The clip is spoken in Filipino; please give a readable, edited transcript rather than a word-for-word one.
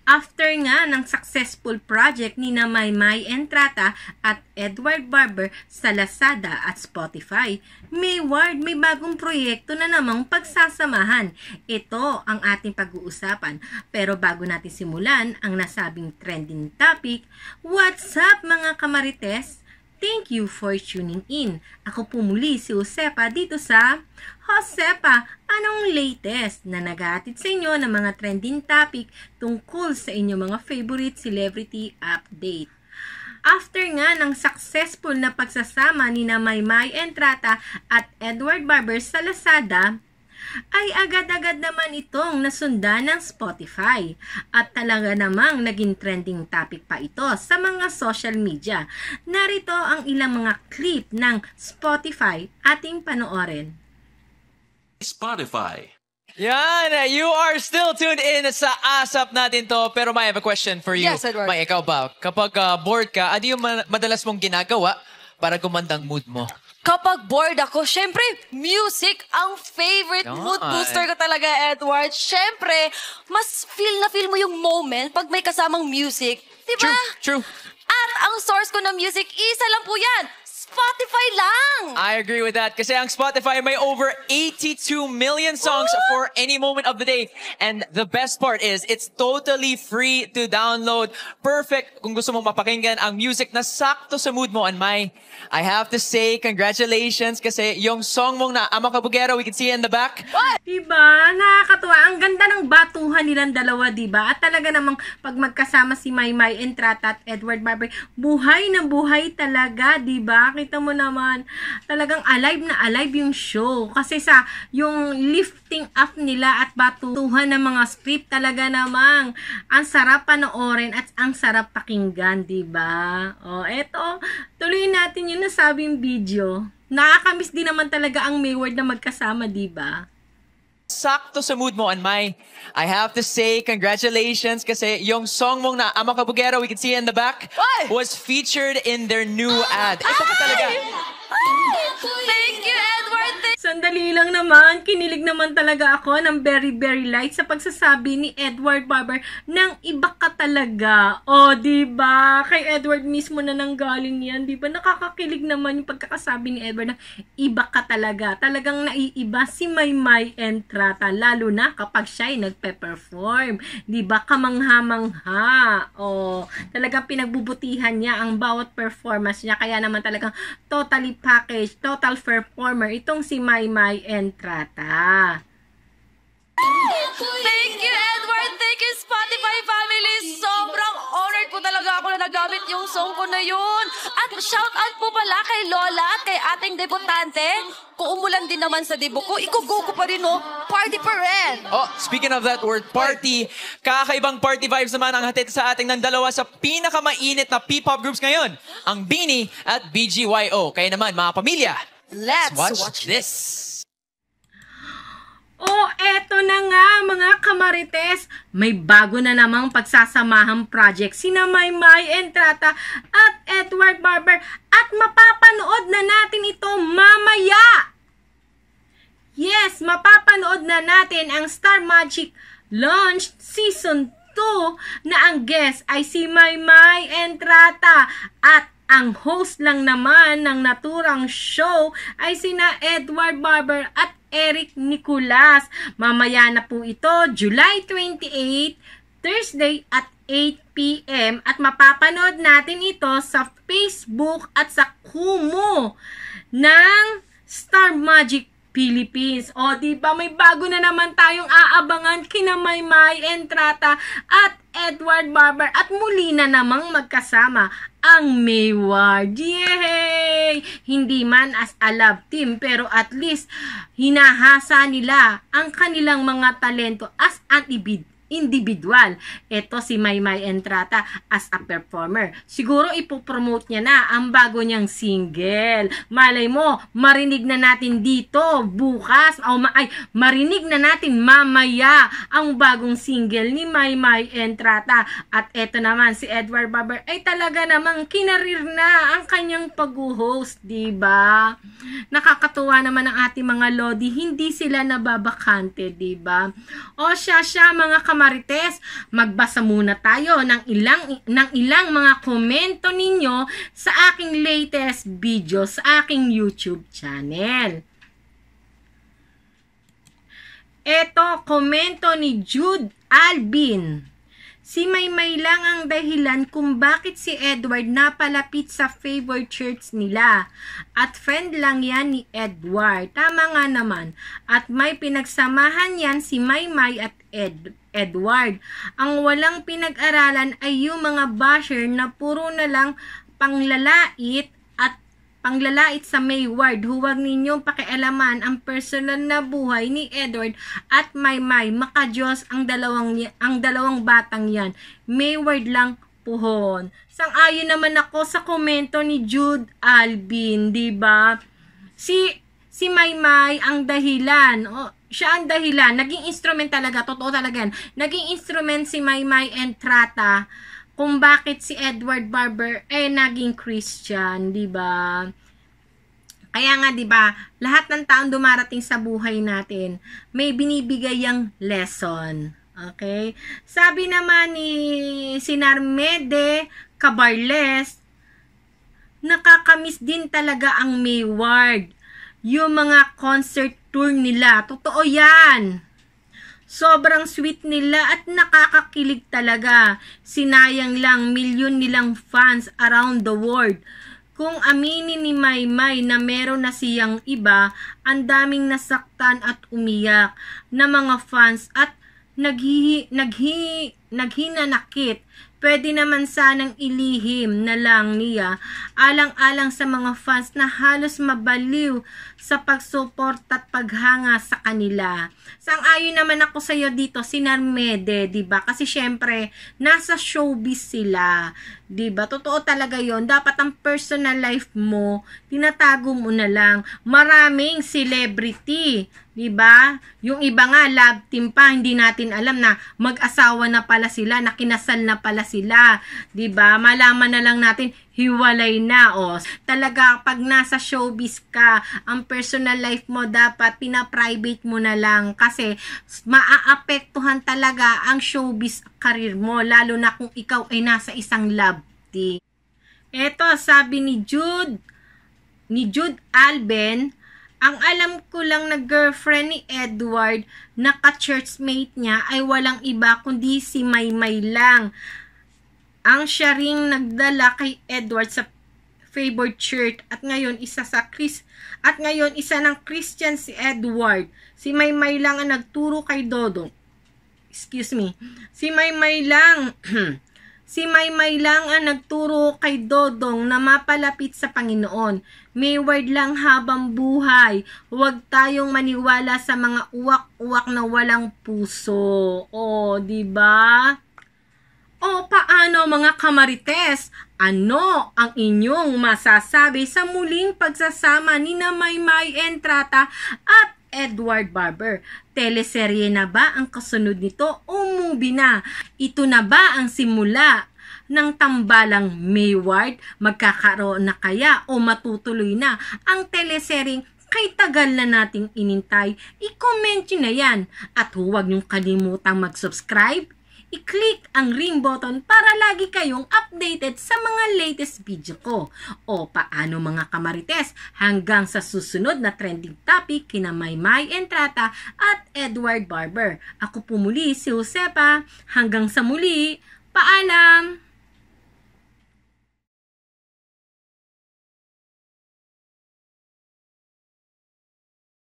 After nga ng successful project ni na Maymay Entrata at Edward Barber sa Lazada at Spotify, Mayward may bagong proyekto na namang pagsasamahan. Ito ang ating pag-uusapan. Pero bago natin simulan ang nasabing trending topic, what's up mga kamarites? Thank you for tuning in. Ako po muli si Josepa dito sa Josepa, anong latest na naghahatid sa inyo ng mga trending topic tungkol sa inyong mga favorite celebrity update. After nga ng successful na pagsasama ni na Maymay Entrata at Edward Barber sa Lazada, ay agad-agad naman itong nasundan ng Spotify at talaga namang naging trending topic pa ito sa mga social media. Narito ang ilang mga clip ng Spotify ating panoorin. Spotify. Yan! You are still tuned in sa ASAP natin to. Pero I have a question for you. Yes, Edward. May, ikaw ba? Kapag bored ka, ano yung madalas mong ginagawa para gumandang mood mo? Kapag bored ako, syempre, music ang favorite Yan. mood booster ko talaga, Edward. Syempre, mas feel na feel mo yung moment pag may kasamang music. Diba? True. At ang source ko ng music, isa lang po yan. Spotify lang! I agree with that. Kasi ang Spotify may over 82 million songs for any moment of the day. And the best part is, it's totally free to download. Perfect kung gusto mong mapakinggan ang music na sakto sa mood mo. And I have to say, congratulations kasi yung song mong na Ama Kabugero, we can see it in the back. Diba? Nakakatuwa. Ang ganda ng batuhan nilang dalawa, diba? At talaga namang pag magkasama si Maymay Entrata at Edward Barber, buhay na buhay talaga, diba? Kita mo naman, talagang alive na alive yung show. Kasi sa yung lifting up nila at batuhan ng mga script, talaga namang ang sarap panoorin at ang sarap pakinggan, diba? O, eto, tuloy natin yung nasabing video. Nakakamiss din naman talaga ang Mayward na magkasama, diba? Sakto sa mood mo. And I have to say, congratulations kasi yung song mong na Ama Kabugero, we can see it in the back, was featured in their new ad. Ito ka talaga. Thank you, Edward! Sandali lang naman, kinilig naman talaga ako ng very very light sa pagsasabi ni Edward Barber ng iba ka talaga. O, diba? Kay Edward mismo na nanggaling yan, diba? Nakakakilig naman yung pagkakasabi ni Edward na iba ka talaga. Talagang naiiba si Maymay Entrata, lalo na kapag siya ay nagpe-perform. Diba? Kamangha-mangha. O, talagang pinagbubutihan niya ang bawat performance niya. Kaya naman talagang totally package, total performer itong si Maymay Entrata. Thank you, Edward! Thank you, Spotify family! Sobrang honored po talaga ako na nagamit yung song ko na yun. At shout out po pala kay Lola at kay ating debutante. Kung umulan din naman sa debo ko, ikugo ko pa rin, oh. Party pa rin! Oh, speaking of that word, party, kakaibang party vibes naman ang hatid sa ating ng dalawa sa pinakamainit na P-pop groups ngayon, ang BINI at BGYO. Kaya naman, mga pamilya, Let's watch this. Oh, eto na nga mga kamarites, may bago na namang pagsasamahang project sina Maymay Entrata at Edward Barber at mapapanood na natin ito mamaya. Yes, mapapanood na natin ang Star Magic Launch Season 2 na ang guest ay si Maymay Entrata at ang host lang naman ng naturang show ay sina Edward Barber at Eric Nicolas. Mamaya na po ito, July 28, Thursday at 8 p.m. At mapapanood natin ito sa Facebook at sa Kumu ng Star Magic Philippines. O, diba may bago na naman tayong aabangan kina Maymay Entrata at Edward Barber at muli na namang magkasama ang Mayward. Yay! Hindi man as a love team pero at least hinahasa nila ang kanilang mga talento as an individual. Ito si Maymay Entrata as a performer. Siguro ipopromote niya na ang bago niyang single. Malay mo, marinig na natin dito bukas o marinig na natin mamaya ang bagong single ni Maymay Entrata. At eto naman si Edward Barber ay talaga namang kinarir na ang kanyang pag-host, diba? Nakakatuwa naman ang ating mga lodi, hindi sila nababakante, diba? O siya mga kamay kamarites, magbasa muna tayo ng ilang mga komento ninyo sa aking latest video sa aking YouTube channel. Ito, komento ni Jude Albin. Si Maymay lang ang dahilan kung bakit si Edward napalapit sa favorite church nila. At friend lang yan ni Edward. Tama nga naman. At may pinagsamahan yan si Maymay at Edward. Ang walang pinag-aralan ay yung mga basher na puro na lang panglalait sa Mayward. Huwag ninyong pakialaman ang personal na buhay ni Edward at Maymay. Makadiyos ang dalawang batang yan. Mayward lang puhon. Sang-ayon naman ako sa komento ni Jude Albin, di ba? Si Maymay ang dahilan. Siya ang dahilan. Naging instrument talaga. Totoo talaga yan. Naging instrument si Maymay Entrata kung bakit si Edward Barber naging Christian, 'di ba? Kaya nga 'di ba, lahat ng taong dumarating sa buhay natin, may binibigay yang lesson. Okay? Sabi naman ni Sinarmede Cabarles, nakakamiss din talaga ang Mayward. Yung mga concert tour nila, totoo 'yan. Sobrang sweet nila at nakakakilig talaga. Sinayang lang, milyon nilang fans around the world. Kung aminin ni Maymay na meron na siyang iba, ang daming nasaktan at umiyak na mga fans at naghinanakit. Pwede naman sanang ilihim na lang niya alang-alang sa mga fans na halos mabaliw sa pagsuporta at paghanga sa kanila. Sang-ayon naman ako sa iyo dito, Sinarmede, 'di ba? Kasi syempre, nasa showbiz sila, 'di ba? Totoo talaga 'yon. Dapat ang personal life mo tinatago mo na lang. Maraming celebrity, 'di ba? Yung iba nga love team pa, hindi natin alam na mag-asawa na pala sila, nakinasal na pala sila, 'di ba? Malaman na lang natin hiwalay na. Talaga pag nasa showbiz ka, ang personal life mo dapat pina-private mo na lang kasi maaapektuhan talaga ang showbiz career mo, lalo na kung ikaw ay nasa isang love team. Eto, sabi ni Jude Alben, ang alam ko lang na girlfriend ni Edward na ka-churchmate niya ay walang iba kundi si Maymay lang. Ang siya ring nagdala kay Edward sa favorite church at ngayon isa ng Christian si Edward. Si Maymay lang ang nagturo kay Dodong. Excuse me. Si Maymay lang ang nagturo kay Dodong na mapalapit sa Panginoon. Mayward lang habang buhay. Huwag tayong maniwala sa mga uwak-uwak na walang puso. Di ba? Paano mga kamarites? Ano ang inyong masasabi sa muling pagsasama ni Maymay Entrata at Edward Barber? Teleserye na ba ang kasunod nito o movie na? Ito na ba ang simula ng tambalang Mayward? Magkakaroon na kaya o matutuloy na ang teleseryeng kay tagal na nating inintay? I-comment nyo na yan at huwag nyong kalimutang mag-subscribe. I-click ang ring button para lagi kayong updated sa mga latest video ko. Paano mga kamarites? Hanggang sa susunod na trending topic kina Maymay Entrata at Edward Barber. Ako po muli si Josepa. Hanggang sa muli. Paalam!